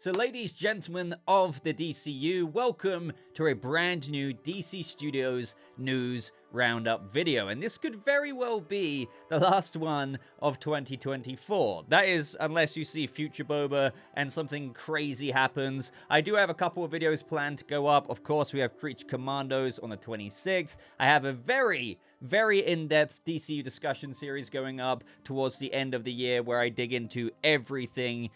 So ladies, gentlemen of the DCU, welcome to a brand new DC Studios news roundup video, and this could very well be the last one of 2024. That is, unless you see Future Boba and something crazy happens. I do have a couple of videos planned to go up. Of course, we have Creature Commandos on the 26th. I have a very in-depth DCU discussion series going up towards the end of the year where I dig into everything,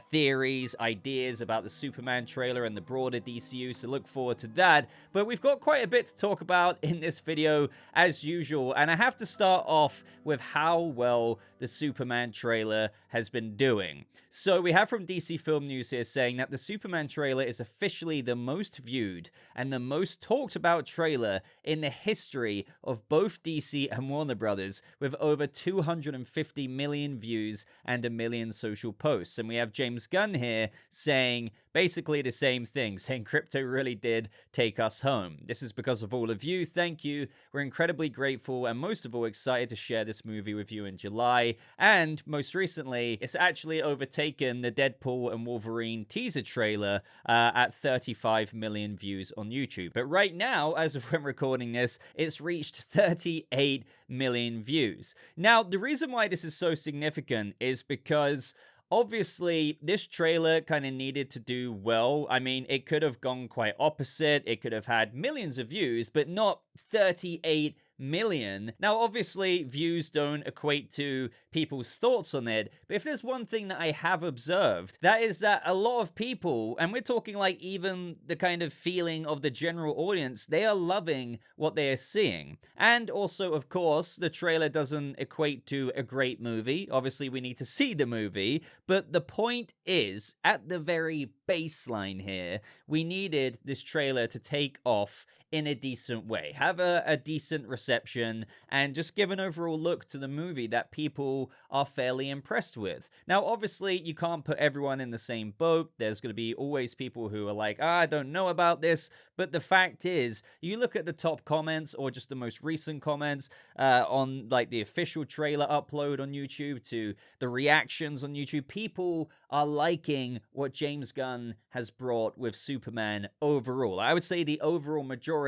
theories, ideas about the Superman trailer and the broader DCU, so look forward to that. But we've got quite a bit to talk about in this video as usual, and I have to start off with how well the Superman trailer has been doing. So we have from DC Film News here saying that the Superman trailer is officially the most viewed and the most talked about trailer in the history of both DC and Warner Brothers, with over 250 million views and 1 million social posts. And we have James Gunn here saying basically the same thing, saying Krypto really did take us home. This is because of all of you. Thank you. We're incredibly grateful and most of all excited to share this movie with you in July. And most recently, it's actually overtaken the Deadpool and Wolverine teaser trailer at 35 million views on YouTube. But right now, as of when recording this, it's reached 38 million views. Now, the reason why this is so significant is because obviously, this trailer kind of needed to do well. I mean, it could have gone quite opposite. It could have had millions of views, but not 38 million. Now, obviously, views don't equate to people's thoughts on it, but if there's one thing that I have observed, that is that a lot of people, and we're talking like even the kind of feeling of the general audience, they are loving what they are seeing. And also, of course, the trailer doesn't equate to a great movie. Obviously, we need to see the movie, but the point is, at the very baseline here, we needed this trailer to take off in a decent way, have a decent reception, and just give an overall look to the movie that people are fairly impressed with. Now, obviously, you can't put everyone in the same boat. There's going to be always people who are like, I don't know about this, but the fact is, you look at the top comments or just the most recent comments on like the official trailer upload on YouTube to the reactions on YouTube, people are liking what James Gunn has brought with Superman overall. I would say the overall majority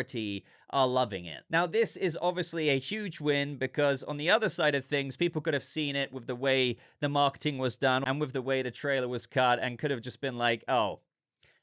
are loving it. Now, this is obviously a huge win because on the other side of things, people could have seen it with the way the marketing was done and with the way the trailer was cut and could have just been like, oh,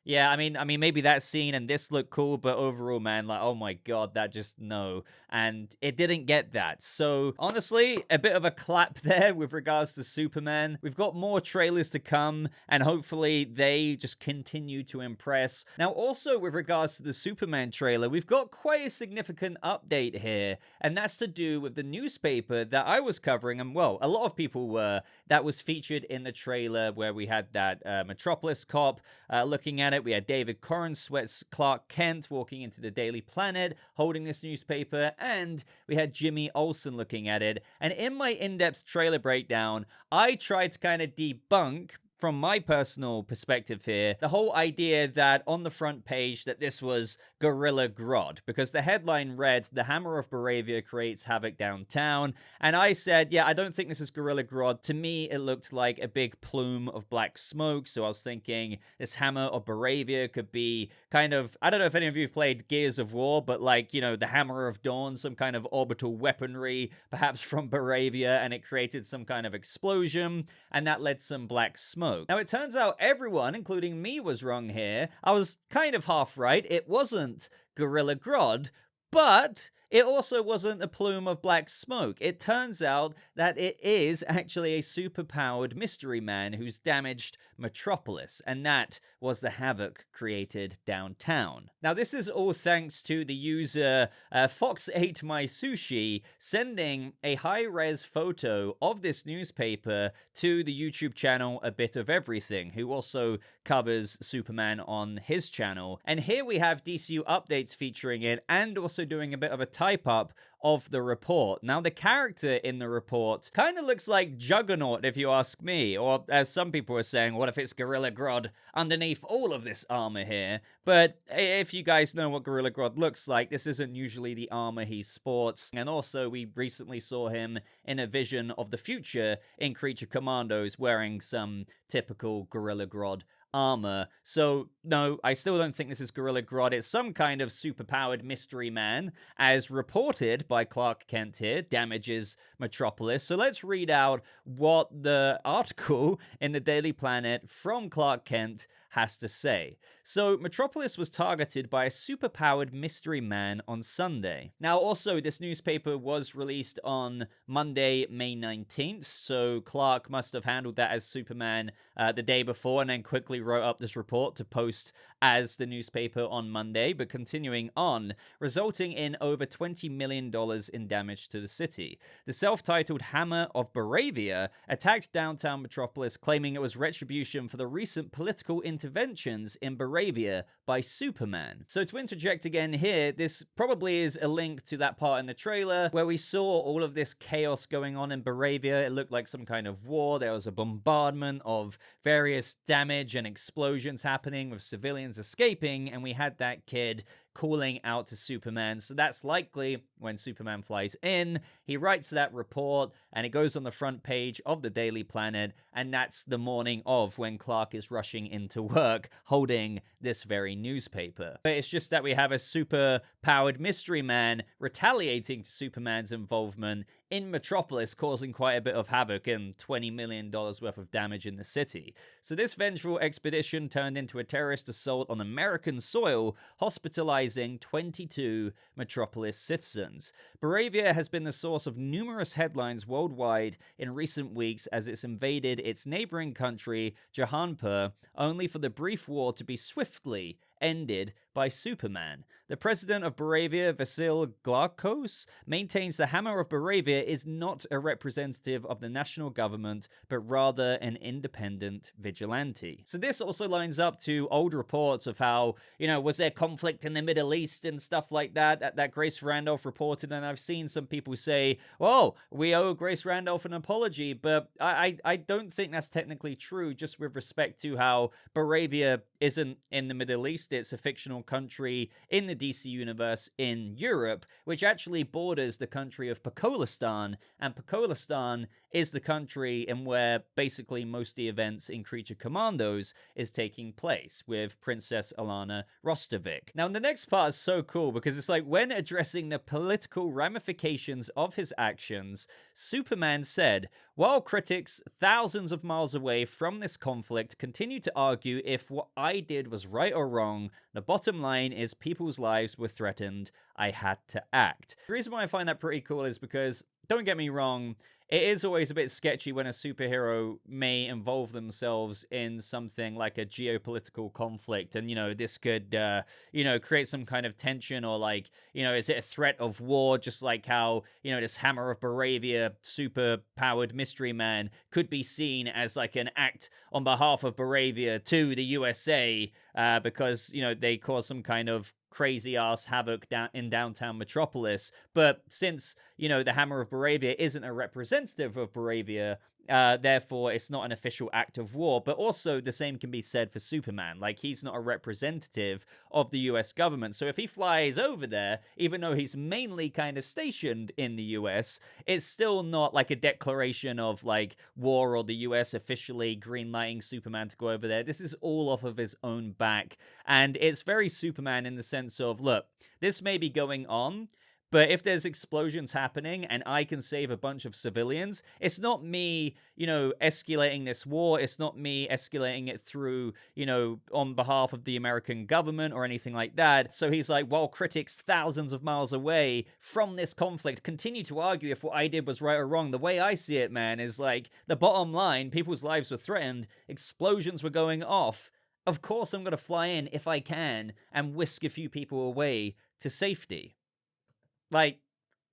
yeah, I mean, maybe that scene and this looked cool, but overall, man, like, oh my god, that just, no. And it didn't get that. So, honestly, a bit of a clap there with regards to Superman. We've got more trailers to come, and hopefully they just continue to impress. Now, also with regards to the Superman trailer, we've got quite a significant update here, and that's to do with the newspaper that I was covering, and well, a lot of people were, that was featured in the trailer where we had that Metropolis cop looking at it. We had David Corenswet Clark Kent walking into the Daily Planet holding this newspaper, and we had Jimmy Olsen looking at it. And in my in-depth trailer breakdown, I tried to kind of debunk, from my personal perspective here, the whole idea that on the front page that this was Gorilla Grodd, because the headline read, "The Hammer of Baravia creates havoc downtown," and I said, yeah, I don't think this is Gorilla Grodd. To me, it looked like a big plume of black smoke, so I was thinking this Hammer of Baravia could be kind of, I don't know if any of you have played Gears of War, but like, you know, the Hammer of Dawn, some kind of orbital weaponry, perhaps from Baravia, and it created some kind of explosion, and that led some black smoke. Now, it turns out everyone, including me, was wrong here. I was kind of half right. It wasn't Gorilla Grodd, but it also wasn't a plume of black smoke. It turns out that it is actually a superpowered mystery man who's damaged Metropolis, and that was the havoc created downtown. Now, this is all thanks to the user Fox Ate My Sushi sending a high-res photo of this newspaper to the YouTube channel A Bit of Everything, who also covers Superman on his channel. And here we have DCU updates featuring it and also doing a bit of a type up of the report. Now, the character in the report kind of looks like Juggernaut, if you ask me, or as some people are saying, what if it's Gorilla Grodd underneath all of this armor here? But if you guys know what Gorilla Grodd looks like, this isn't usually the armor he sports. And also, we recently saw him in a vision of the future in Creature Commandos wearing some typical Gorilla Grodd armor. So, no, I still don't think this is Gorilla Grodd. It's some kind of superpowered mystery man, as reported by Clark Kent here, damages Metropolis. So let's read out what the article in the Daily Planet from Clark Kent has to say. So, Metropolis was targeted by a superpowered mystery man on Sunday. Now, also, this newspaper was released on Monday, May 19th, so Clark must have handled that as Superman the day before and then quickly wrote up this report to post as the newspaper on Monday, but continuing on, resulting in over $20 million in damage to the city. The self-titled Hammer of Baravia attacked downtown Metropolis, claiming it was retribution for the recent political interventions in Baravia by Superman. So to interject again here, this probably is a link to that part in the trailer where we saw all of this chaos going on in Baravia. It looked like some kind of war. There was a bombardment of various damage and explosions happening with civilians escaping, and we had that kid calling out to Superman. So that's likely when Superman flies in, he writes that report, and it goes on the front page of the Daily Planet, and that's the morning of when Clark is rushing into work holding this very newspaper. But it's just that we have a super-powered mystery man retaliating to Superman's involvement in Metropolis, causing quite a bit of havoc and $20 million worth of damage in the city. So this vengeful expedition turned into a terrorist assault on American soil, hospitalizing 22 Metropolis citizens. Baravia has been the source of numerous headlines worldwide in recent weeks as it's invaded its neighboring country, Jahanpur, only for the brief war to be swiftly ended by Superman. The president of Baravia, Vasil Glakos, maintains the Hammer of Baravia is not a representative of the national government, but rather an independent vigilante. So this also lines up to old reports of how, was there conflict in the Middle East and stuff like that Grace Randolph reported, and I've seen some people say, well, we owe Grace Randolph an apology, but I don't think that's technically true, just with respect to how Baravia isn't in the Middle East. It's a fictional country in the DC Universe in Europe, which actually borders the country of Pakistan, and Pakistan is the country in where basically most of the events in Creature Commandos is taking place, with Princess Alana Rostovic. Now, the next part is so cool because it's like, when addressing the political ramifications of his actions, Superman said, while critics thousands of miles away from this conflict continue to argue if what I did was right or wrong, the bottom line is people's lives were threatened. I had to act. The reason why I find that pretty cool is because, don't get me wrong, it is always a bit sketchy when a superhero may involve themselves in something like a geopolitical conflict, and, this could, create some kind of tension, or is it a threat of war, just like how, this Hammer of Baravia super-powered mystery man could be seen as like an act on behalf of Baravia to the USA, because, they cause some kind of crazy-ass havoc in downtown Metropolis. But since, the Hammer of Baravia isn't a representative of Baravia, therefore it's not an official act of war. But also the same can be said for Superman. Like, he's not a representative of the US government. So if he flies over there, even though he's mainly kind of stationed in the US, it's still not like a declaration of like war or the US officially greenlighting Superman to go over there. This is all off of his own back. And it's very Superman in the sense of, look, this may be going on, but if there's explosions happening and I can save a bunch of civilians, it's not me, escalating this war. It's not me escalating it through, on behalf of the American government or anything like that. So he's like, while critics thousands of miles away from this conflict continue to argue if what I did was right or wrong, the way I see it, man, is like, the bottom line, people's lives were threatened, explosions were going off. Of course I'm going to fly in if I can and whisk a few people away to safety. Like,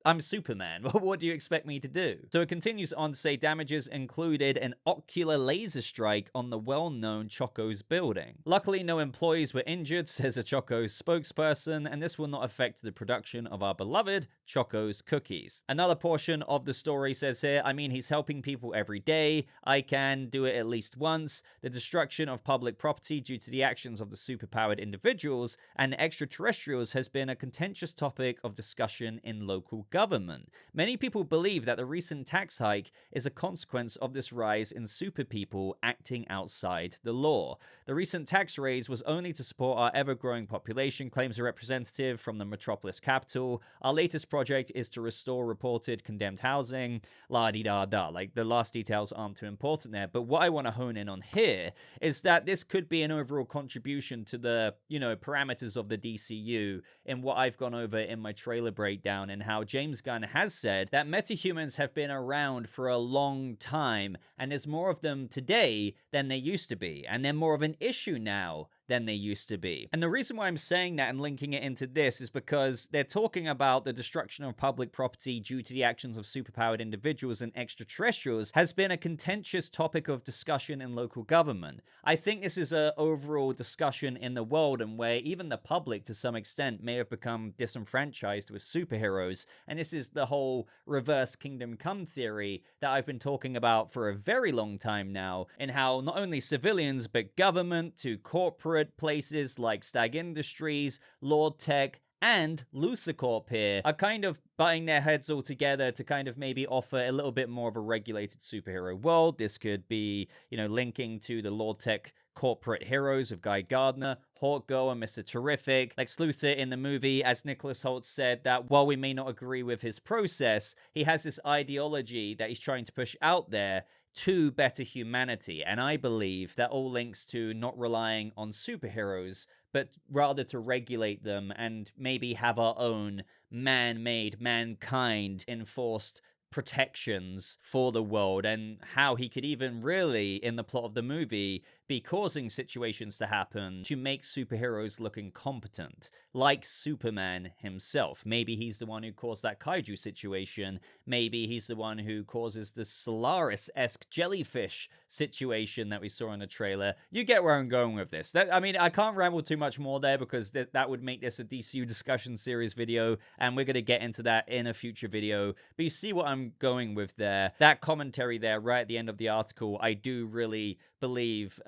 I'm Superman. What do you expect me to do? So it continues on to say damages included an ocular laser strike on the well-known Choco's building. Luckily, no employees were injured, says a Choco's spokesperson, and this will not affect the production of our beloved Choco's cookies. Another portion of the story says here, he's helping people every day. I can do it at least once. The destruction of public property due to the actions of the superpowered individuals and extraterrestrials has been a contentious topic of discussion in local government. Many people believe that the recent tax hike is a consequence of this rise in super people acting outside the law. The recent tax raise was only to support our ever-growing population, claims a representative from the metropolis capital. Our latest project is to restore reported condemned housing, la-di-da-da. Like, the last details aren't too important there, but what I want to hone in on here is that this could be an overall contribution to the, parameters of the DCU in what I've gone over in my trailer breakdown, and how James Gunn has said that metahumans have been around for a long time, and there's more of them today than there used to be, and they're more of an issue now than they used to be. And the reason why I'm saying that and linking it into this is because they're talking about the destruction of public property due to the actions of superpowered individuals and extraterrestrials has been a contentious topic of discussion in local government. I think this is an overall discussion in the world, and where even the public to some extent may have become disenfranchised with superheroes. And this is the whole reverse kingdom come theory that I've been talking about for a very long time now, in how not only civilians but government to corporate places like Stag Industries, Lord Tech, and Luthor Corp here are kind of butting their heads all together to kind of maybe offer a little bit more of a regulated superhero world. This could be, linking to the Lord Tech corporate heroes of Guy Gardner, Hawkgirl, and Mr. Terrific. Lex Luthor in the movie, as Nicholas Hoult said, that while we may not agree with his process, he has this ideology that he's trying to push out there to better humanity. And I believe that all links to not relying on superheroes, but rather to regulate them and maybe have our own man-made, mankind-enforced protections for the world, and how he could even really, in the plot of the movie, be causing situations to happen to make superheroes look incompetent, like Superman himself. Maybe he's the one who caused that kaiju situation. Maybe he's the one who causes the Solaris-esque jellyfish situation that we saw in the trailer. You get where I'm going with this. I can't ramble too much more there, because that would make this a DCU discussion series video, and we're going to get into that in a future video. But you see what I'm going with there. That commentary there right at the end of the article, I do really believe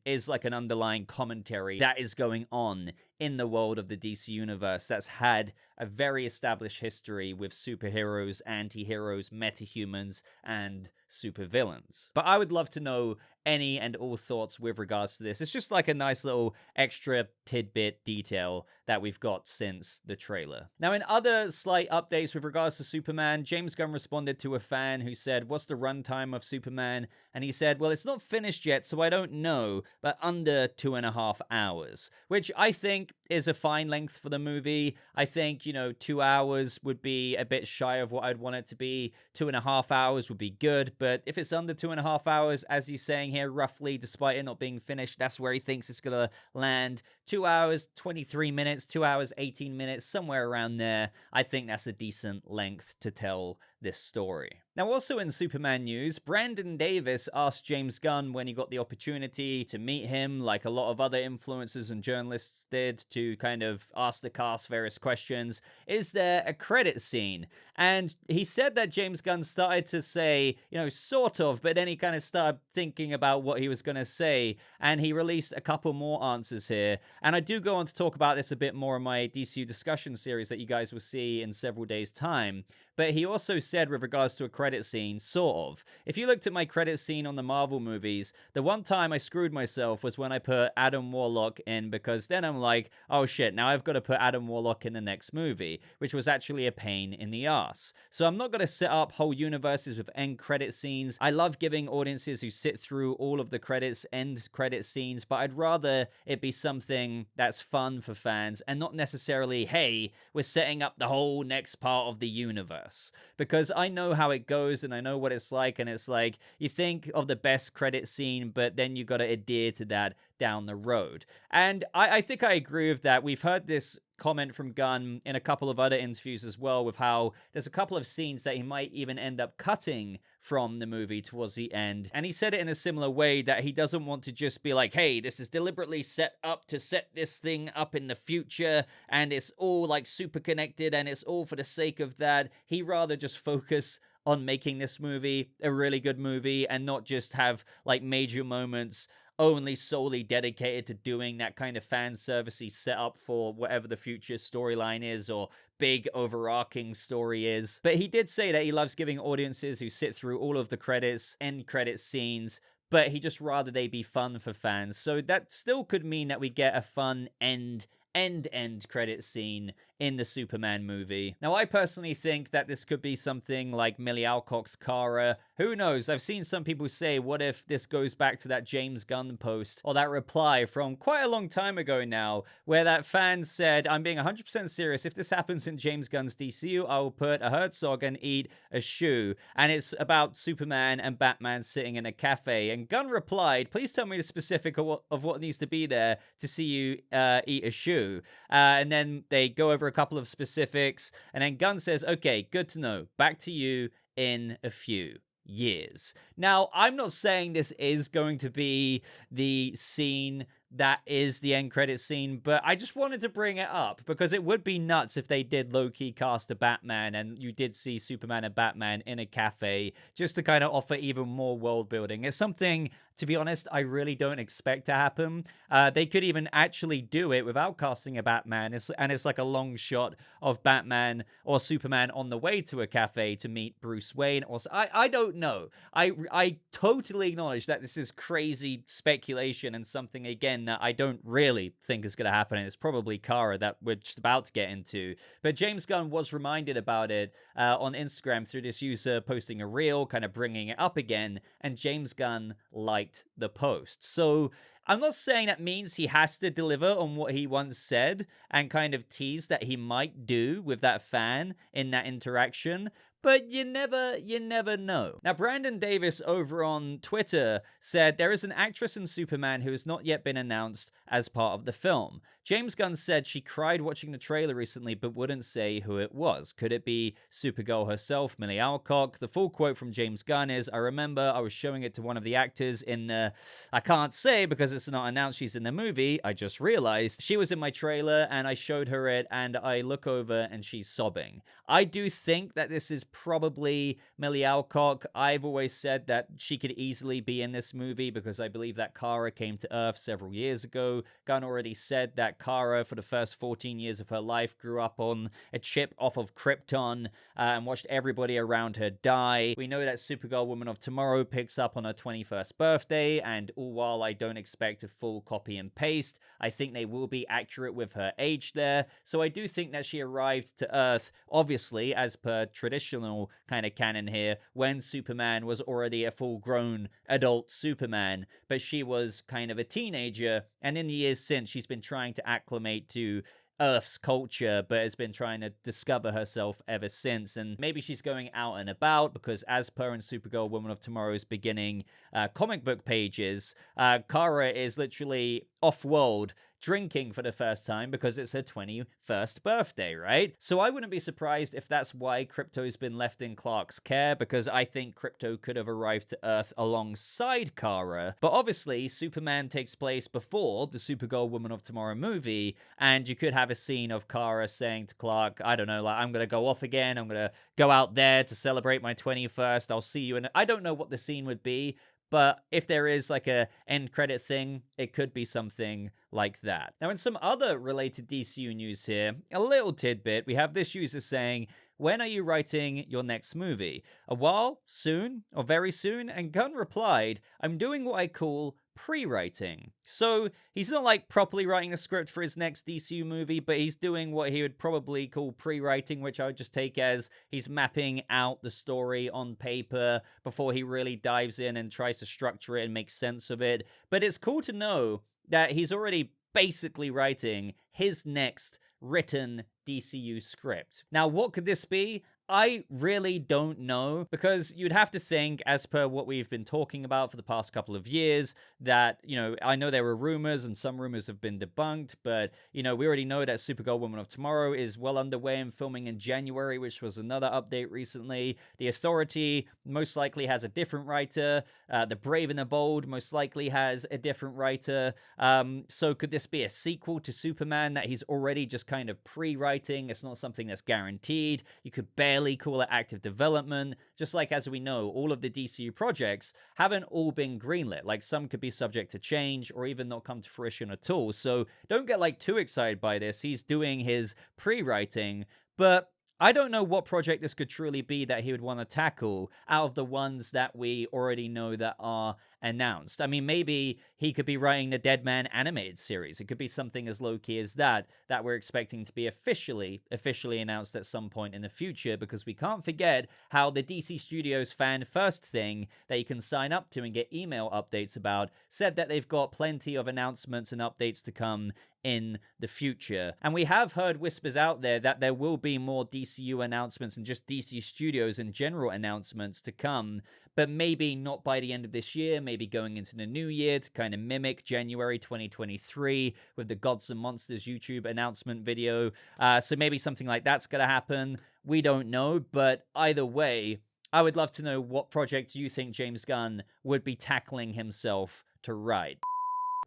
is like an underlying commentary that is going on in the world of the DC Universe that's had a very established history with superheroes, anti-heroes, metahumans, and supervillains. But I would love to know any and all thoughts with regards to this. It's just like a nice little extra tidbit detail that we've got since the trailer. Now, in other slight updates with regards to Superman, James Gunn responded to a fan who said, "What's the runtime of Superman?" And he said, "Well, it's not finished yet, so I don't know, but under 2.5 hours," which I think is a fine length for the movie. I think, 2 hours would be a bit shy of what I'd want it to be. 2.5 hours would be good, but if it's under 2.5 hours, as he's saying here, roughly, despite it not being finished, that's where he thinks it's gonna land. 2 hours, 23 minutes, 2 hours, 18 minutes, somewhere around there. I think that's a decent length to tell this story. Now, also in Superman news, Brandon Davis asked James Gunn when he got the opportunity to meet him, like a lot of other influencers and journalists did, to kind of ask the cast various questions, is there a credit scene? And he said that James Gunn started to say, sort of, but then he kind of started thinking about what he was going to say, and he released a couple more answers here. And I do go on to talk about this a bit more in my DCU discussion series that you guys will see in several days' time. But he also said with regards to a credit scene, sort of. If you looked at my credit scene on the Marvel movies, the one time I screwed myself was when I put Adam Warlock in, because then I'm like, oh shit, now I've got to put Adam Warlock in the next movie, which was actually a pain in the ass. So I'm not going to set up whole universes with end credit scenes. I love giving audiences who sit through all of the credits, end credit scenes, but I'd rather it be something that's fun for fans and not necessarily, hey, we're setting up the whole next part of the universe. Because I know how it goes and I know what it's like, and it's like you think of the best credit scene, but then you got to adhere to that down the road. And I think I agree with that. We've heard this comment from Gunn in a couple of other interviews as well, with how there's a couple of scenes that he might even end up cutting from the movie towards the end. And he said it in a similar way, that he doesn't want to just be like, hey, this is deliberately set up to set this thing up in the future, and it's all like super connected, and it's all for the sake of that. He rather just focus on making this movie a really good movie and not just have like major moments only solely dedicated to doing that kind of fan servicey setup for whatever the future storyline is or big overarching story is. But he did say that he loves giving audiences who sit through all of the credits, end credit scenes, but he just rather they be fun for fans. So that still could mean that we get a fun end credit scene in the Superman movie. Now, I personally think that this could be something like Millie Alcock's Kara. Who knows? I've seen some people say, what if this goes back to that James Gunn post or that reply from quite a long time ago now, where that fan said, I'm being 100% serious. If this happens in James Gunn's DCU, I will put a Herzog and eat a shoe. And it's about Superman and Batman sitting in a cafe. And Gunn replied, please tell me the specific of what needs to be there to see you eat a shoe. And then they go over a couple of specifics, and then Gunn says, okay, good to know. Back to you in a few years. Now, I'm not saying this is going to be the scene that is the end credit scene, but I just wanted to bring it up because it would be nuts if they did low-key cast a Batman and you did see Superman and Batman in a cafe just to kind of offer even more world building. It's something, to be honest, I really don't expect to happen. They could even actually do it without casting a Batman, and it's like a long shot of Batman or Superman on the way to a cafe to meet Bruce Wayne. I don't know. I totally acknowledge that this is crazy speculation and something, again, that I don't really think is going to happen, and it's probably Kara that we're just about to get into. But James Gunn was reminded about it on Instagram through this user posting a reel, kind of bringing it up again, and James Gunn liked the post. So I'm not saying that means he has to deliver on what he once said and kind of tease that he might do with that fan in that interaction, but you never know. Now, Brandon Davis over on Twitter said there is an actress in Superman who has not yet been announced as part of the film. James Gunn said she cried watching the trailer recently but wouldn't say who it was. Could it be Supergirl herself, Millie Alcock? The full quote from James Gunn is, I remember I was showing it to one of the actors in the... I can't say because it's not announced she's in the movie. I just realized she was in my trailer and I showed her it and I look over and she's sobbing. I do think that this is probably Millie Alcock. I've always said that she could easily be in this movie because I believe that Kara came to Earth several years ago. Gunn already said that Kara, for the first 14 years of her life, grew up on a chip off of Krypton and watched everybody around her die. We know that Supergirl Woman of Tomorrow picks up on her 21st birthday, and all while I don't expect a full copy and paste, I think they will be accurate with her age there. So I do think that she arrived to Earth, obviously, as per traditional kind of canon here, when Superman was already a full-grown adult Superman, but she was kind of a teenager, and in the years since, she's been trying to acclimate to Earth's culture, but has been trying to discover herself ever since. And maybe she's going out and about because, as per in Supergirl Woman of Tomorrow's beginning comic book pages, Kara is literally off-world drinking for the first time because it's her 21st birthday, right? So I wouldn't be surprised if that's why Krypto's been left in Clark's care, because I think Krypto could have arrived to Earth alongside Kara. But obviously, Superman takes place before the Supergirl Woman of Tomorrow movie, and you could have a scene of Kara saying to Clark, I don't know, like, I'm going to go off again, I'm going to go out there to celebrate my 21st, I'll see you in... I don't know what the scene would be, but if there is like a end credit thing, it could be something like that. Now, in some other related DCU news here, a little tidbit, we have this user saying, when are you writing your next movie? A while? Soon? Or very soon? And Gunn replied, I'm doing what I call pre-writing. So he's not like properly writing a script for his next DCU movie, but he's doing what he would probably call pre-writing, which I would just take as he's mapping out the story on paper before he really dives in and tries to structure it and make sense of it. But it's cool to know that he's already basically writing his next written DCU script. Now, what could this be? I really don't know, because you'd have to think, as per what we've been talking about for the past couple of years, that, you know, I know there were rumors and some rumors have been debunked, but, you know, we already know that Supergirl Woman of Tomorrow is well underway and filming in January, which was another update recently. The Authority most likely has a different writer. The Brave and the Bold most likely has a different writer. So could this be a sequel to Superman that he's already just kind of pre-writing? It's not something that's guaranteed. You could barely barely call it active development. Just like, as we know, all of the DCU projects haven't all been greenlit. Like, some could be subject to change or even not come to fruition at all. So don't get like too excited by this. He's doing his pre-writing, but I don't know what project this could truly be that he would want to tackle out of the ones that we already know that are announced. I mean, maybe he could be writing the Dead Man animated series. It could be something as low-key as that we're expecting to be officially announced at some point in the future, because we can't forget how the DC Studios Fan First thing that you can sign up to and get email updates about said that they've got plenty of announcements and updates to come in the future. And we have heard whispers out there that there will be more DCU announcements and just DC Studios in general announcements to come, but maybe not by the end of this year, maybe going into the new year to kind of mimic January 2023 with the Gods and Monsters YouTube announcement video. So maybe something like that's going to happen. We don't know, but either way, I would love to know what project you think James Gunn would be tackling himself to write.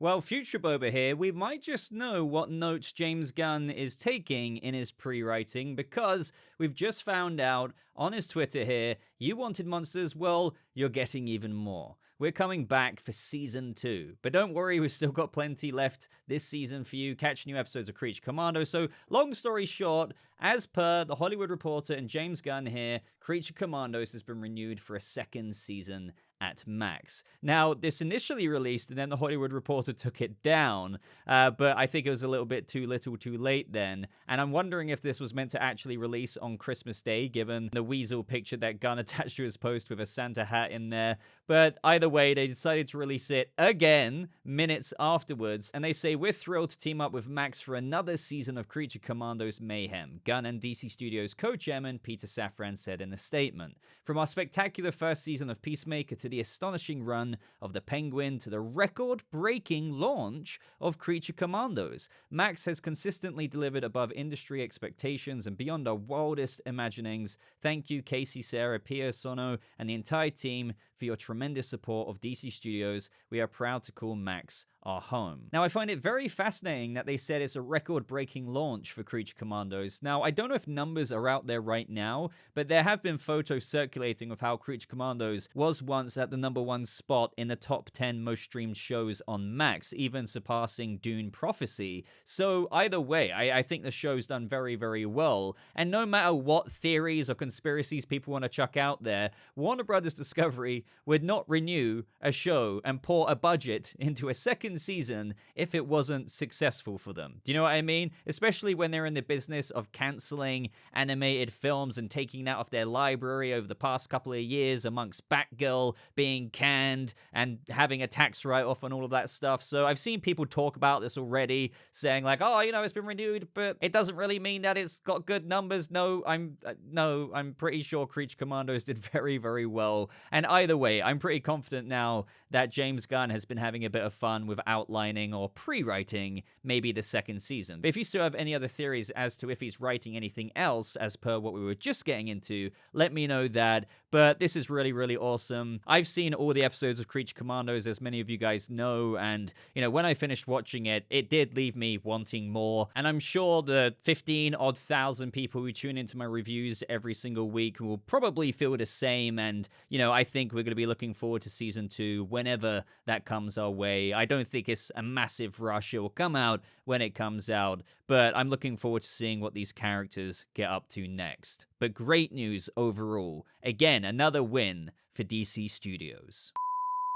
Well, Future Boba here, we might just know what notes James Gunn is taking in his pre-writing, because we've just found out on his Twitter here, you wanted monsters, well, you're getting even more. We're coming back for Season 2. But don't worry, we've still got plenty left this season for you. Catch new episodes of Creature Commandos. So, long story short, as per The Hollywood Reporter and James Gunn here, Creature Commandos has been renewed for a second season at Max. Now, this initially released, and then The Hollywood Reporter took it down, but I think it was a little bit too little too late then, and I'm wondering if this was meant to actually release on Christmas Day, given the weasel picture that Gunn attached to his post with a Santa hat in there, but either way, they decided to release it again minutes afterwards, and they say, we're thrilled to team up with Max for another season of Creature Commandos mayhem, Gunn and DC Studios co-chairman Peter Safran said in a statement. From our spectacular first season of Peacemaker to the astonishing run of the Penguin to the record-breaking launch of Creature Commandos, Max has consistently delivered above industry expectations and beyond our wildest imaginings. Thank you, Casey, Sarah, Pia, Sono, and the entire team for your tremendous support of DC Studios. We are proud to call Max our home. Now, I find it very fascinating that they said it's a record-breaking launch for Creature Commandos. Now, I don't know if numbers are out there right now, but there have been photos circulating of how Creature Commandos was once at the #1 spot in the top 10 most streamed shows on Max, even surpassing Dune Prophecy. So either way, I think the show's done very, very well. And no matter what theories or conspiracies people want to chuck out there, Warner Brothers Discovery would not renew a show and pour a budget into a second season if it wasn't successful for them. Do you know what I mean? Especially when they're in the business of canceling animated films and taking that off their library over the past couple of years, amongst Batgirl being canned and having a tax write-off and all of that stuff. So I've seen people talk about this already, saying like, oh, it's been renewed, but it doesn't really mean that it's got good numbers. No, I'm pretty sure Creature Commandos did very, very well. And either way, I'm pretty confident now that James Gunn has been having a bit of fun with outlining or pre-writing maybe the second season. But if you still have any other theories as to if he's writing anything else as per what we were just getting into, let me know that. But this is really, really awesome. I've seen all the episodes of Creature Commandos, as many of you guys know, and when I finished watching it, it did leave me wanting more. And I'm sure the 15-odd thousand people who tune into my reviews every single week will probably feel the same. And I think we're going to be looking forward to season 2 whenever that comes our way. I don't think it's a massive rush. It will come out when it comes out, but I'm looking forward to seeing what these characters get up to next. But great news overall. Again, another win for DC Studios.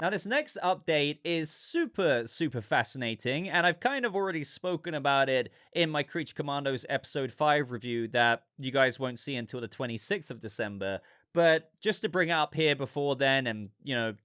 Now, this next update is super, super fascinating, and I've kind of already spoken about it in my Creature Commandos Episode 5 review that you guys won't see until the 26th of December. But just to bring it up here before then, and,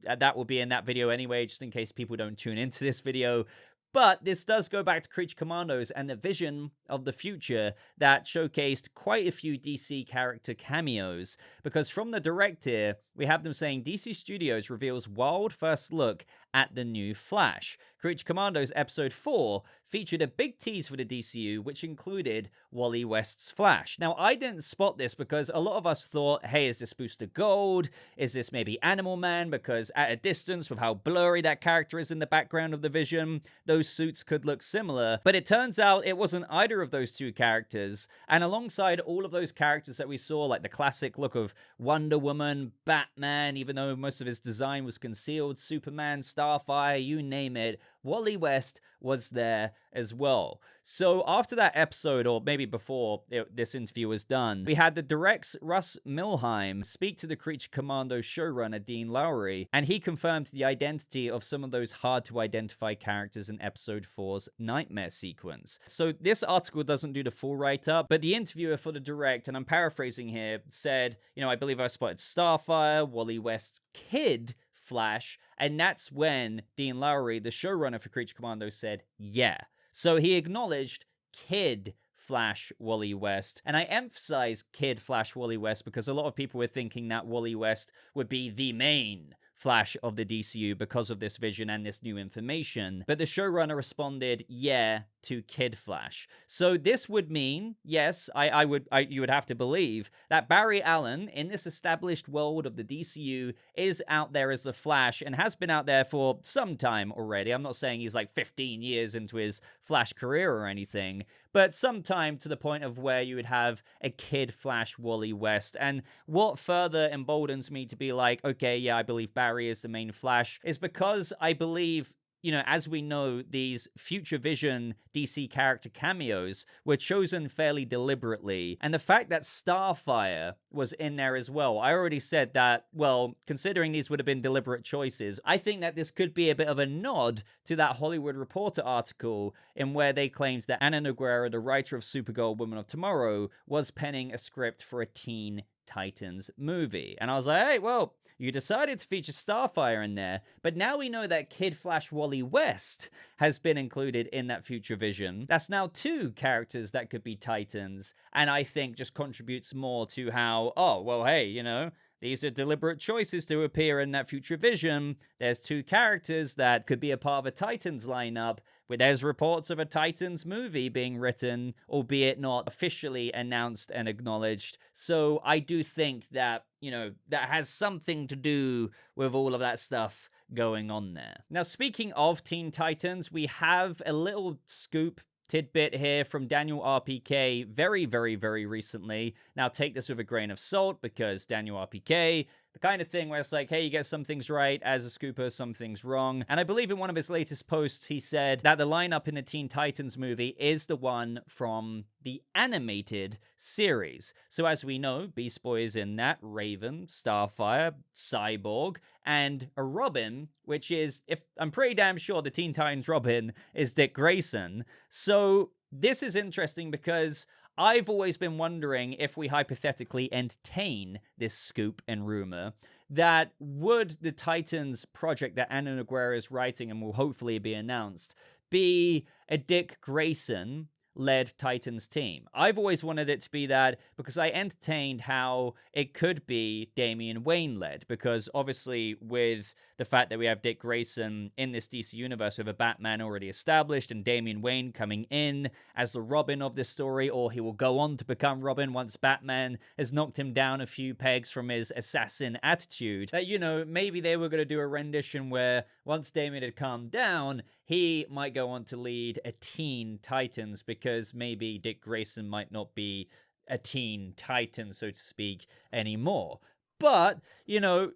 that will be in that video anyway, just in case people don't tune into this video. But this does go back to Creature Commandos and the vision of the future that showcased quite a few DC character cameos. Because from the direct here, we have them saying DC Studios reveals wild first look at the new Flash. Creature Commandos Episode 4 featured a big tease for the DCU, which included Wally West's Flash. Now, I didn't spot this because a lot of us thought, hey, is this Booster Gold? Is this maybe Animal Man? Because at a distance, with how blurry that character is in the background of the vision, those suits could look similar. But it turns out it wasn't either of those two characters. And alongside all of those characters that we saw, like the classic look of Wonder Woman, Batman, even though most of his design was concealed, Superman, Starfire, you name it, Wally West was there as well. So after that episode, or maybe before this interview was done, we had the Direct's Russ Milheim speak to the Creature Commandos showrunner Dean Lowry, and he confirmed the identity of some of those hard-to-identify characters in Episode 4's Nightmare sequence. So this article doesn't do the full write-up, but the interviewer for the Direct, and I'm paraphrasing here, said, I believe I spotted Starfire, Wally West's kid, Flash, and that's when Dean Lowry, the showrunner for Creature Commandos, said, yeah. So he acknowledged Kid Flash Wally West, and I emphasize Kid Flash Wally West because a lot of people were thinking that Wally West would be the main Flash of the DCU because of this vision and this new information, but the showrunner responded, yeah, to Kid Flash. So this would mean, yes, you would have to believe that Barry Allen, in this established world of the DCU, is out there as the Flash and has been out there for some time already. I'm not saying he's like 15 years into his Flash career or anything, but sometime to the point of where you would have a Kid Flash Wally West. And what further emboldens me to be like, okay, yeah, I believe Barry is the main Flash, is because I believe, as we know, these Future Vision DC character cameos were chosen fairly deliberately. And the fact that Starfire was in there as well, I already said that, well, considering these would have been deliberate choices, I think that this could be a bit of a nod to that Hollywood Reporter article in where they claimed that Ana Nogueira, the writer of Supergirl Woman of Tomorrow, was penning a script for a Teen Titans movie. And I was like, hey, well, you decided to feature Starfire in there, but now we know that Kid Flash Wally West has been included in that Future Vision. That's now 2 characters that could be Titans, and I think just contributes more to how, oh, well, hey, these are deliberate choices to appear in that Future Vision. There's 2 characters that could be a part of a Titans lineup, where there's reports of a Titans movie being written, albeit not officially announced and acknowledged. So I do think that, that has something to do with all of that stuff going on there. Now, speaking of Teen Titans, we have a little scoop tidbit here from Daniel RPK very, very, very recently. Now, take this with a grain of salt because Daniel RPK, the kind of thing where it's like, hey, you get some things right as a scooper, some things wrong. And I believe in one of his latest posts, he said that the lineup in the Teen Titans movie is the one from the animated series. So as we know, Beast Boy is in that, Raven, Starfire, Cyborg, and a Robin, which is, if I'm pretty damn sure the Teen Titans Robin is Dick Grayson. So this is interesting because I've always been wondering if we hypothetically entertain this scoop and rumor that would the Titans project that Ana Nogueira is writing and will hopefully be announced be a Dick Grayson led Titans team. I've always wanted it to be that because I entertained how it could be Damian Wayne led, because obviously with the fact that we have Dick Grayson in this DC universe with a Batman already established and Damian Wayne coming in as the Robin of this story, or he will go on to become Robin once Batman has knocked him down a few pegs from his assassin attitude, that, maybe they were going to do a rendition where once Damian had calmed down, he might go on to lead a Teen Titans, because maybe Dick Grayson might not be a Teen Titan, so to speak, anymore. But,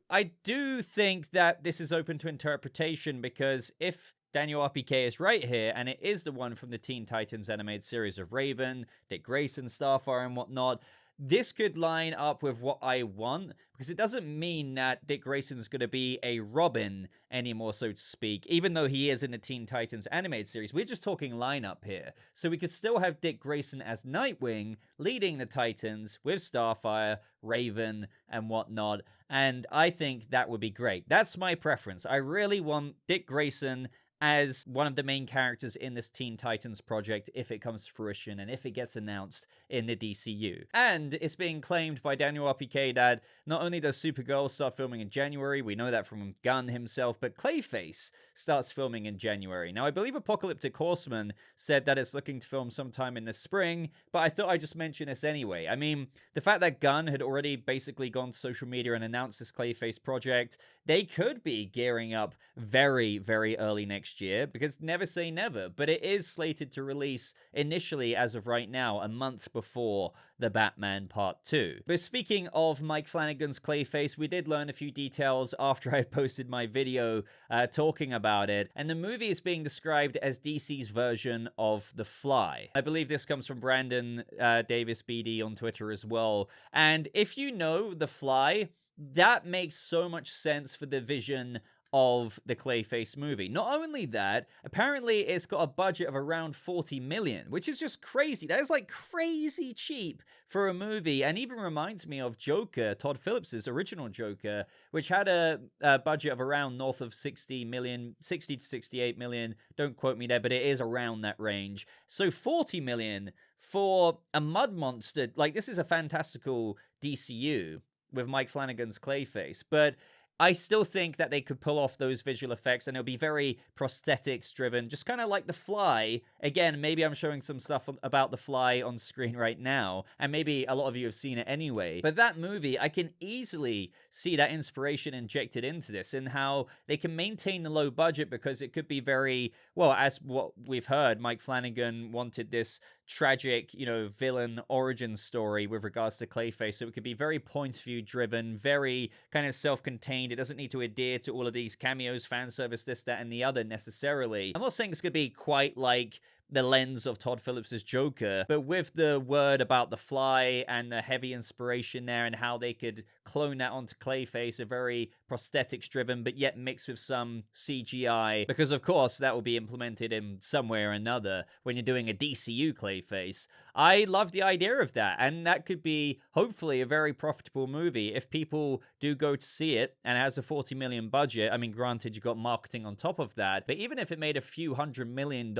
I do think that this is open to interpretation, because if Daniel RPK is right here, and it is the one from the Teen Titans animated series of Raven, Dick Grayson, Starfire, and whatnot, this could line up with what I want, because it doesn't mean that Dick Grayson's going to be a Robin anymore, so to speak, even though he is in the Teen Titans animated series. We're just talking lineup here. So we could still have Dick Grayson as Nightwing, leading the Titans with Starfire, Raven, and whatnot, and I think that would be great. That's my preference. I really want Dick Grayson as one of the main characters in this Teen Titans project if it comes to fruition and if it gets announced in the DCU. And it's being claimed by Daniel RPK that not only does Supergirl start filming in January, we know that from Gunn himself, but Clayface starts filming in January. Now, I believe Apocalyptic Horseman said that it's looking to film sometime in the spring, but I thought I'd just mention this anyway. I mean, the fact that Gunn had already basically gone to social media and announced this Clayface project, they could be gearing up very, very early next year, because never say never, but it is slated to release initially, as of right now, a month before The Batman Part 2. But speaking of Mike Flanagan's Clayface, we did learn a few details after I had posted my video talking about it, and the movie is being described as DC's version of The Fly. I believe this comes from Brandon Davis BD on Twitter as well, and if you know The Fly, that makes so much sense for the vision of the Clayface movie. Not only that, apparently it's got a budget of around 40 million, which is just crazy. That is like crazy cheap for a movie, and even reminds me of Joker, Todd Phillips's original Joker, which had a budget of around north of 60 to 68 million. Don't quote me there, but it is around that range. So 40 million for a mud monster. Like, this is a fantastical DCU with Mike Flanagan's Clayface, but I still think that they could pull off those visual effects, and it'll be very prosthetics driven, just kind of like The Fly. Again, maybe I'm showing some stuff about The Fly on screen right now, and maybe a lot of you have seen it anyway. But that movie, I can easily see that inspiration injected into this, and how they can maintain the low budget, because it could be very, well, as what we've heard, Mike Flanagan wanted this tragic, villain origin story with regards to Clayface, so it could be very point of view driven, very kind of self-contained. It doesn't need to adhere to all of these cameos, fan service, this, that, and the other necessarily. I'm not saying it's going to be quite like the lens of Todd Phillips's Joker, but with the word about The Fly and the heavy inspiration there, and how they could clone that onto Clayface, a very prosthetics driven, but yet mixed with some CGI, because of course that will be implemented in some way or another when you're doing a DCU Clayface. I love the idea of that, and that could be hopefully a very profitable movie if people do go to see it and it has a 40 million budget. I mean, granted, you got marketing on top of that, but even if it made a few $100 million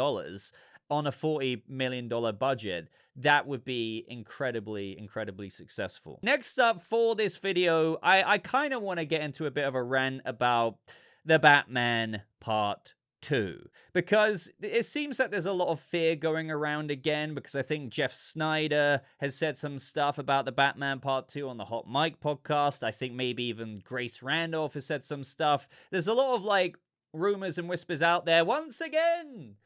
on a $40 million budget, that would be incredibly, incredibly successful. Next up for this video, I kind of want to get into a bit of a rant about The Batman Part 2, because it seems that there's a lot of fear going around again, because I think Jeff Snyder has said some stuff about The Batman Part 2 on the Hot Mic podcast. I think maybe even Grace Randolph has said some stuff. There's a lot of like rumors and whispers out there once again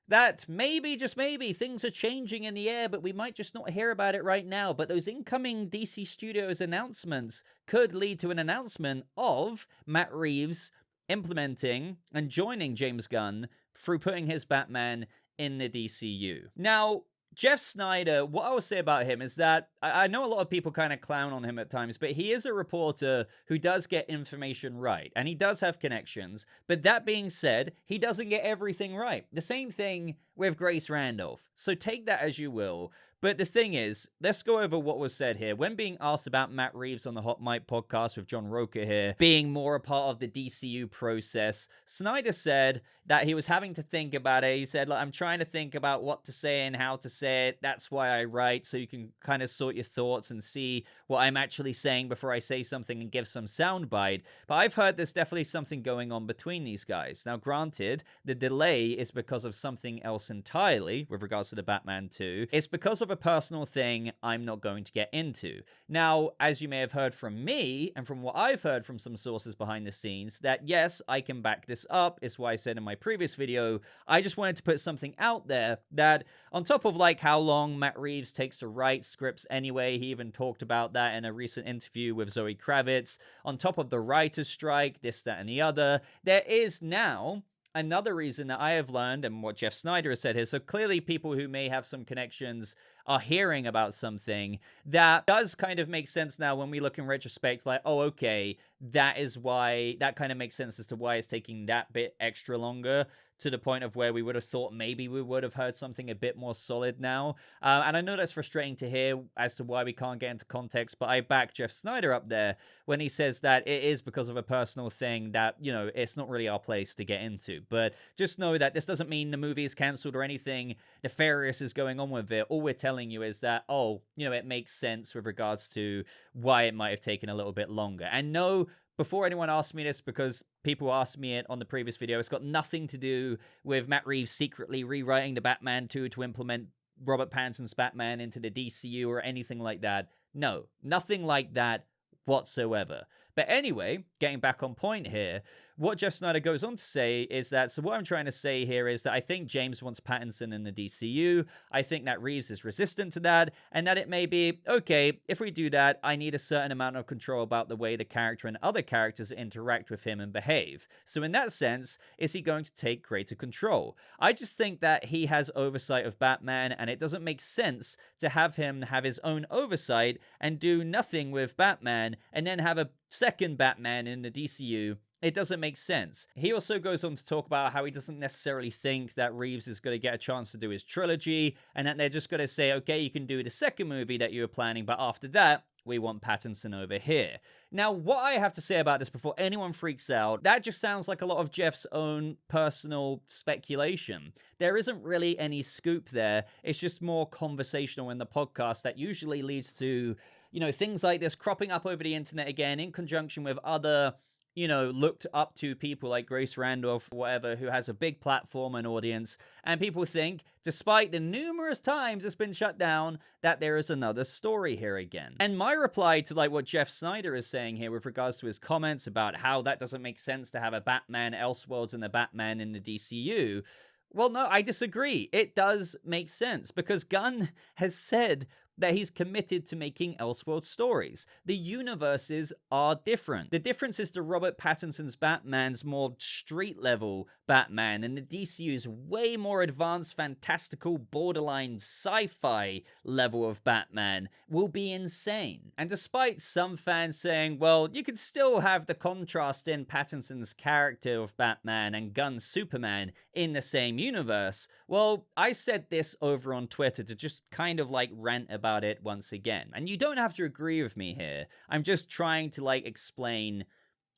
that maybe, just maybe, things are changing in the air, but we might just not hear about it right now. But those incoming DC Studios announcements could lead to an announcement of Matt Reeves implementing and joining James Gunn through putting his Batman in the DCU. Now, Jeff Snyder, what I will say about him is that I know a lot of people kind of clown on him at times, but he is a reporter who does get information right, and he does have connections. But that being said, he doesn't get everything right. The same thing with Grace Randolph. So take that as you will. But the thing is, let's go over what was said here. When being asked about Matt Reeves on the Hot Mic podcast with John Roker here, being more a part of the DCU process, Snyder said that he was having to think about it. He said, like, I'm trying to think about what to say and how to say it. That's why I write, so you can kind of sort your thoughts and see what I'm actually saying before I say something and give some soundbite. But I've heard there's definitely something going on between these guys. Now, granted, the delay is because of something else entirely with regards to the Batman 2. It's because of a personal thing I'm not going to get into. Now, as you may have heard from me, and from what I've heard from some sources behind the scenes, that yes, I can back this up. It's why I said in my previous video, I just wanted to put something out there that, on top of like how long Matt Reeves takes to write scripts anyway, he even talked about that in a recent interview with Zoe Kravitz, on top of the writer's strike, this, that, and the other, there is now another reason that I have learned, and what Jeff Snyder has said here, so clearly people who may have some connections are hearing about something that does kind of make sense now when we look in retrospect, like, oh, okay, that is why, that kind of makes sense as to why it's taking that bit extra longer to the point of where we would have thought maybe we would have heard something a bit more solid now. And I know that's frustrating to hear as to why we can't get into context, but I back Jeff Snyder up there when he says that it is because of a personal thing that, you know, it's not really our place to get into. But just know that this doesn't mean the movie is cancelled or anything nefarious is going on with it. All we're telling you is that, oh, you know, it makes sense with regards to why it might have taken a little bit longer. And no, before anyone asks me this, because people asked me it on the previous video, it's got nothing to do with Matt Reeves secretly rewriting the Batman 2 to implement Robert Pattinson's Batman into the DCU or anything like that. No, nothing like that whatsoever. But anyway, getting back on point here, what Jeff Snyder goes on to say is that, so what I'm trying to say here is that I think James wants Pattinson in the DCU. I think that Reeves is resistant to that, and that it may be, okay, if we do that, I need a certain amount of control about the way the character and other characters interact with him and behave. So in that sense, is he going to take greater control? I just think that he has oversight of Batman, and it doesn't make sense to have him have his own oversight and do nothing with Batman, and then have a second Batman in the DCU. It doesn't make sense. He also goes on to talk about how he doesn't necessarily think that Reeves is going to get a chance to do his trilogy, and that they're just going to say, okay, you can do the second movie that you were planning, but after that, we want Pattinson over here. Now, what I have to say about this before anyone freaks out, that just sounds like a lot of Jeff's own personal speculation. There isn't really any scoop there. It's just more conversational in the podcast that usually leads to, you know, things like this cropping up over the internet again in conjunction with other, you know, looked up to people like Grace Randolph, whatever, who has a big platform and audience. And people think, despite the numerous times it's been shut down, that there is another story here again. And my reply to like what Jeff Snyder is saying here with regards to his comments about how that doesn't make sense to have a Batman Elseworlds and a Batman in the DCU, well, no, I disagree. It does make sense because Gunn has said that he's committed to making Elseworld stories. The universes are different. The difference is to Robert Pattinson's Batman's more street-level Batman, and the DCU's way more advanced, fantastical, borderline sci-fi level of Batman will be insane. And despite some fans saying, well, you could still have the contrast in Pattinson's character of Batman and Gunn's Superman in the same universe, well, I said this over on Twitter to just kind of like rant about it once again. And you don't have to agree with me here. I'm just trying to like explain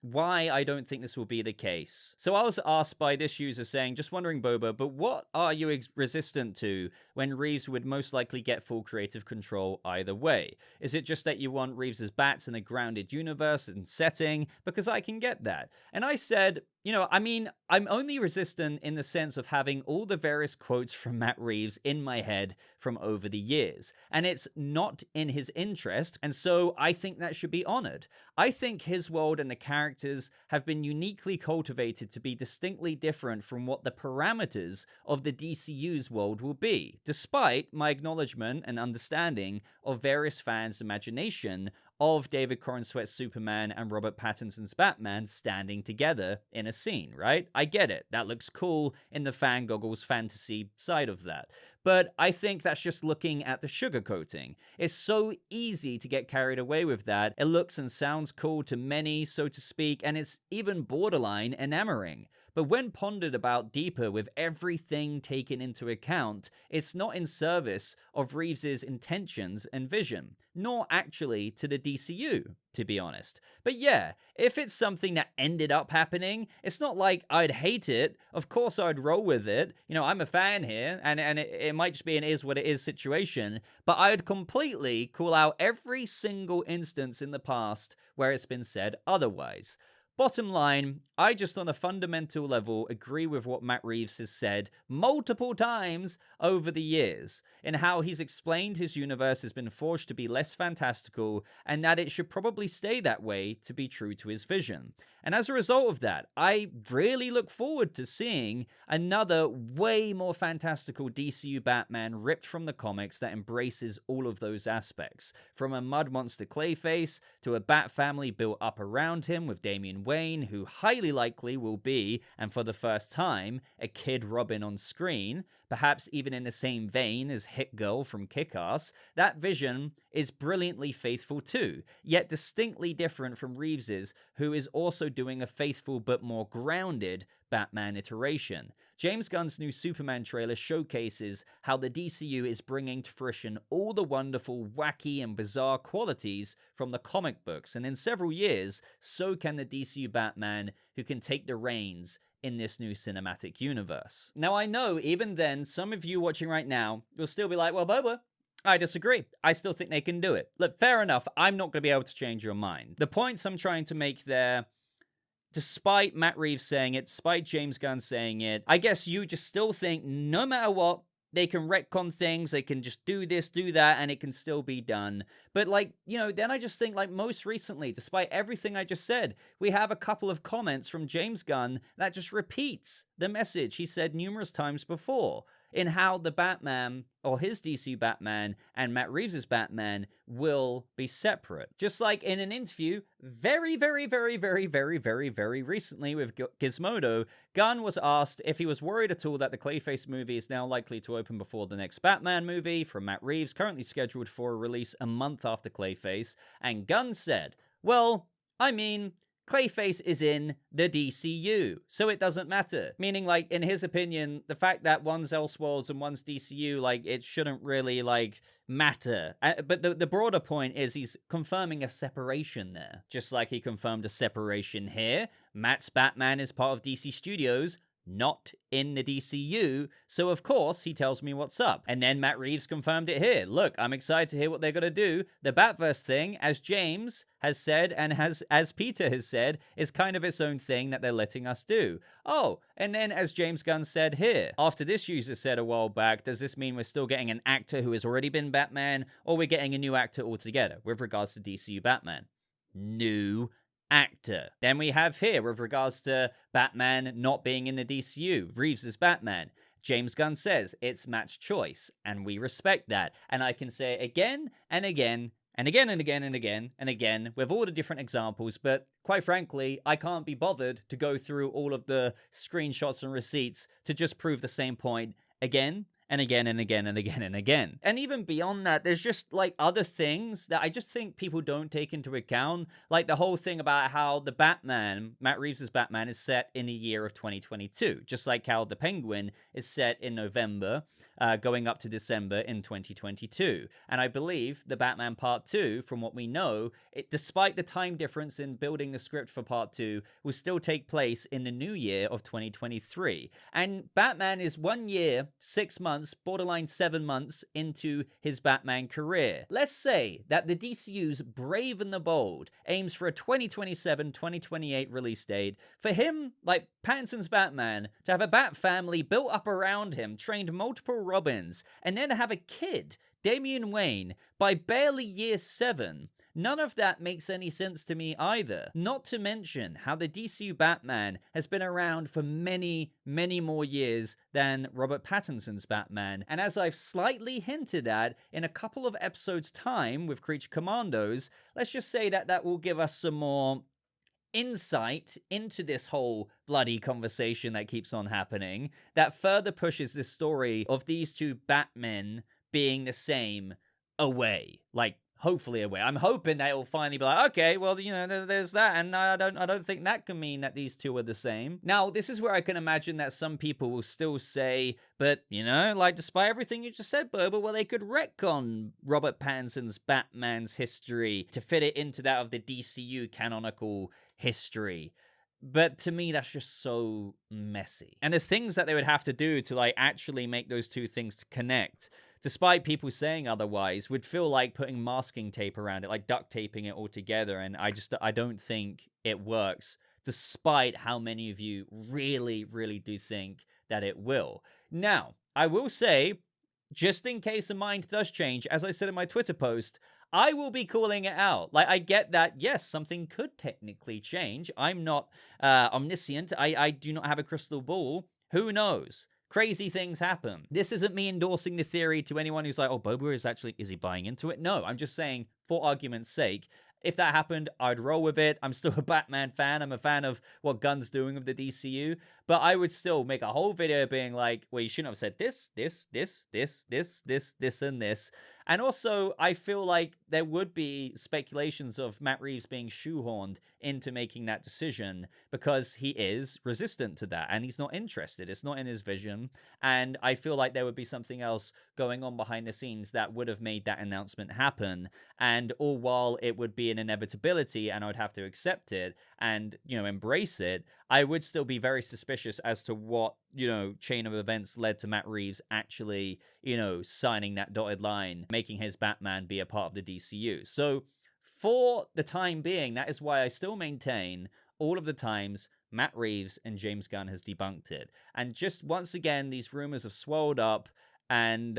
why I don't think this will be the case. So I was asked by this user saying, just wondering, Boba, but what are you resistant to when Reeves would most likely get full creative control either way? Is it just that you want Reeves's bats in a grounded universe and setting? Because I can get that. And I said, you know, I mean, I'm only resistant in the sense of having all the various quotes from Matt Reeves in my head from over the years. And it's not in his interest, and so I think that should be honored. I think his world and the characters have been uniquely cultivated to be distinctly different from what the parameters of the DCU's world will be, despite my acknowledgement and understanding of various fans' imagination of David Corenswet Superman and Robert Pattinson's Batman standing together in a scene, right? I get it. That looks cool in the fan goggles fantasy side of that. But I think that's just looking at the sugarcoating. It's so easy to get carried away with that. It looks and sounds cool to many, so to speak, and it's even borderline enamoring. But when pondered about deeper with everything taken into account, it's not in service of Reeves's intentions and vision, nor actually to the DCU, to be honest. But yeah, if it's something that ended up happening, it's not like I'd hate it. Of course I'd roll with it. You know, I'm a fan here, and it might just be an is what it is situation, but I'd completely call out every single instance in the past where it's been said otherwise. Bottom line, I just on a fundamental level agree with what Matt Reeves has said multiple times over the years, in how he's explained his universe has been forged to be less fantastical, and that it should probably stay that way to be true to his vision. And as a result of that, I really look forward to seeing another way more fantastical DCU Batman ripped from the comics that embraces all of those aspects. From a mud monster Clayface to a Bat family built up around him with Damian Wayne, who highly likely will be, and for the first time, a Kid Robin on screen, perhaps even in the same vein as Hit Girl from Kick-Ass. That vision is brilliantly faithful too, yet distinctly different from Reeves's, who is also doing a faithful but more grounded Batman iteration. James Gunn's new Superman trailer showcases how the DCU is bringing to fruition all the wonderful, wacky, and bizarre qualities from the comic books. And in several years, so can the DCU Batman, who can take the reins in this new cinematic universe. Now, I know even then, some of you watching right now will still be like, well, Boba, I disagree. I still think they can do it. Look, fair enough. I'm not going to be able to change your mind. The points I'm trying to make there, despite Matt Reeves saying it, despite James Gunn saying it, I guess you just still think no matter what, they can retcon things, they can just do this, do that, and it can still be done. But, like, you know, then I just think, like, most recently, despite everything I just said, we have a couple of comments from James Gunn that just repeats the message he said numerous times before in how the Batman, or his DC Batman, and Matt Reeves' Batman will be separate. Just like in an interview very recently with Gizmodo, Gunn was asked if he was worried at all that the Clayface movie is now likely to open before the next Batman movie from Matt Reeves, currently scheduled for a release a month after Clayface, and Gunn said, well, I mean, Clayface is in the DCU, so it doesn't matter. Meaning, like, in his opinion, the fact that one's Elseworlds and one's DCU, like, it shouldn't really, like, matter. But the broader point is he's confirming a separation there. Just like he confirmed a separation here. Matt's Batman is part of DC Studios, not in the DCU, so of course he tells me what's up. And then Matt Reeves confirmed it here. Look, I'm excited to hear what they're gonna do. The Batverse thing, as James has said and as Peter has said, is kind of its own thing that they're letting us do. Oh, and then as James Gunn said here, after this user said a while back, does this mean we're still getting an actor who has already been Batman, or we're getting a new actor altogether with regards to DCU Batman? New actor. Then we have here with regards to Batman not being in the DCU, Reeves' Batman. James Gunn says it's Matt's choice, and we respect that. And I can say it again and again and again and again and again and again with all the different examples, but quite frankly, I can't be bothered to go through all of the screenshots and receipts to just prove the same point again and again and again and again and again. And even beyond that, there's just like other things that I just think people don't take into account. Like the whole thing about how the Batman, Matt Reeves' Batman, is set in the year of 2022. Just like how the Penguin is set in November, going up to December in 2022. And I believe the Batman Part 2, from what we know, despite the time difference in building the script for Part 2, will still take place in the new year of 2023. And Batman is 1 year, 6 months, borderline 7 months into his Batman career. Let's say that the DCU's Brave and the Bold aims for a 2027-2028 release date. For him, like Pattinson's Batman, to have a Bat family built up around him, trained multiple Robins, and then have a kid, Damian Wayne, by barely year 7. None of that makes any sense to me either. Not to mention how the DCU Batman has been around for many, many more years than Robert Pattinson's Batman. And as I've slightly hinted at in a couple of episodes' time with Creature Commandos, let's just say that that will give us some more insight into this whole bloody conversation that keeps on happening, that further pushes this story of these two Batmen being the same away. Like, hopefully away. I'm hoping that it'll finally be like, okay, well, you know, there's that, and I don't think that can mean that these two are the same. Now, this is where I can imagine that some people will still say, but, you know, like, despite everything you just said, Boba, well, they could retcon Robert Pattinson's Batman's history to fit it into that of the DCU canonical history. But to me, that's just so messy. And the things that they would have to do to, like, actually make those two things connect, despite people saying otherwise, would feel like putting masking tape around it, like duct taping it all together. And I don't think it works, despite how many of you really, really do think that it will. Now, I will say, just in case the mind does change, as I said in my Twitter post, I will be calling it out. Like, I get that, yes, something could technically change. I'm not omniscient. I do not have a crystal ball. Who knows? Crazy things happen. This isn't me endorsing the theory to anyone who's like, oh, Boba is he buying into it? No, I'm just saying, for argument's sake, if that happened, I'd roll with it. I'm still a Batman fan. I'm a fan of what Gunn's doing with the DCU. But I would still make a whole video being like, well, you shouldn't have said this, and this. And also, I feel like there would be speculations of Matt Reeves being shoehorned into making that decision because he is resistant to that and he's not interested. It's not in his vision. And I feel like there would be something else going on behind the scenes that would have made that announcement happen. And all while it would be an inevitability and I would have to accept it and, embrace it, I would still be very suspicious as to what, chain of events led to Matt Reeves actually, signing that dotted line, making his Batman be a part of the DCU. So for the time being, that is why I still maintain all of the times Matt Reeves and James Gunn has debunked it. And just once again, these rumors have swelled up. And,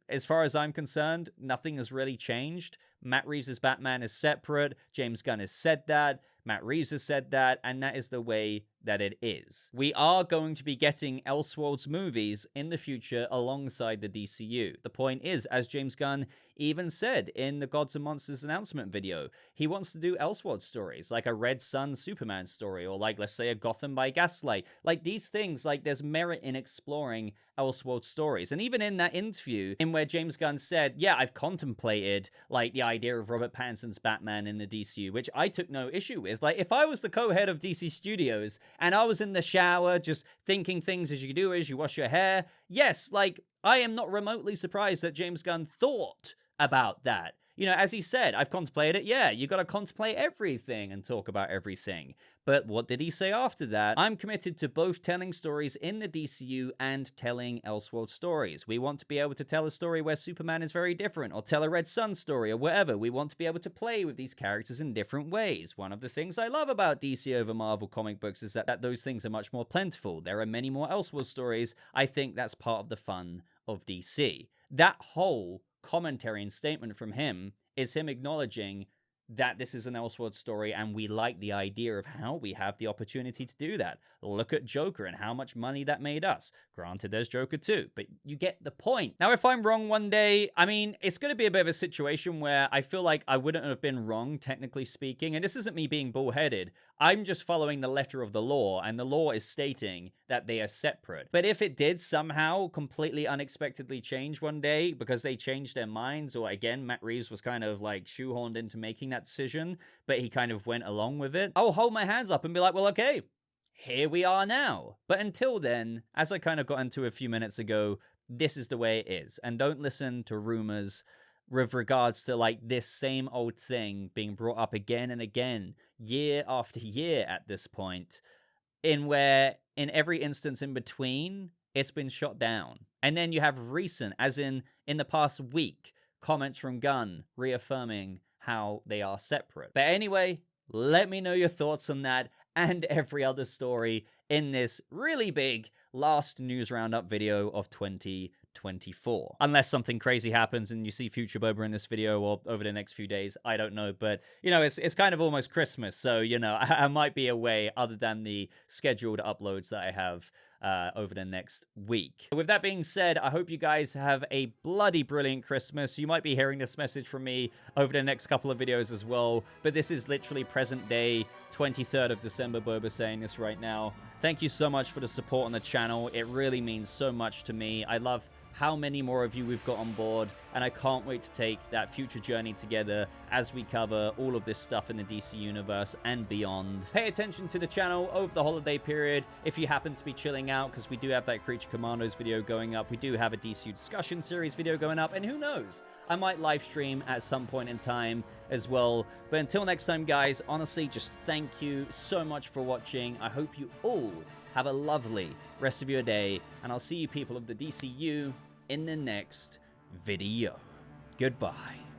as far as I'm concerned, nothing has really changed. Matt Reeves' Batman is separate. James Gunn has said that. Matt Reeves has said that. And that is the way that it is. We are going to be getting Elseworlds movies in the future alongside the DCU. The point is, as James Gunn even said in the Gods and Monsters announcement video, he wants to do Elseworlds stories, like a Red Sun Superman story, or like, let's say, a Gotham by Gaslight. Like these things, like there's merit in exploring Elseworlds stories. And even in that interview in where James Gunn said, yeah, I've contemplated like the idea of Robert Pattinson's Batman in the DCU, which I took no issue with. Like if I was the co-head of DC Studios and I was in the shower just thinking things as you do as you wash your hair, yes, like I am not remotely surprised that James Gunn thought about that. As he said, I've contemplated it. Yeah, you got to contemplate everything and talk about everything. But what did he say after that? I'm committed to both telling stories in the DCU and telling Elseworld stories. We want to be able to tell a story where Superman is very different, or tell a Red Sun story, or whatever. We want to be able to play with these characters in different ways. One of the things I love about DC over Marvel comic books is that those things are much more plentiful. There are many more Elseworld stories. I think that's part of the fun of DC. That whole commentary and statement from him is him acknowledging that this is an Elseworld story and we like the idea of how we have the opportunity to do that. Look at Joker and how much money that made us. Granted, there's Joker too, but you get the point. Now, if I'm wrong one day, I mean, it's going to be a bit of a situation where I feel like I wouldn't have been wrong, technically speaking, and this isn't me being bullheaded. I'm just following the letter of the law, and the law is stating that they are separate. But if it did somehow completely unexpectedly change one day because they changed their minds, or again, Matt Reeves was kind of like shoehorned into making that decision, but he kind of went along with it, I'll hold my hands up and be like, well, okay, here we are now. But until then, as I kind of got into a few minutes ago, this is the way it is. And don't listen to rumors with regards to like this same old thing being brought up again and again, year after year at this point, in every instance in between, it's been shot down. And then you have recent, as in the past week, comments from Gunn reaffirming how they are separate. But anyway, let me know your thoughts on that and every other story in this really big last news roundup video of 2024. Unless something crazy happens and you see future Boba in this video or over the next few days, I don't know. But, it's kind of almost Christmas, so, I might be away other than the scheduled uploads that I have over the next week. With that being said, I hope you guys have a bloody brilliant Christmas. You might be hearing this message from me over the next couple of videos as well, but this is literally present day, 23rd of December, Boba saying this right now. Thank you so much for the support on the channel. It really means so much to me. I love how many more of you we've got on board, and I can't wait to take that future journey together as we cover all of this stuff in the DC Universe and beyond. Pay attention to the channel over the holiday period if you happen to be chilling out, because we do have that Creature Commandos video going up. We do have a DCU discussion series video going up, and who knows, I might live stream at some point in time as well. But until next time, guys, honestly, just thank you so much for watching. I hope you all have a lovely rest of your day, and I'll see you people of the DCU in the next video. Goodbye.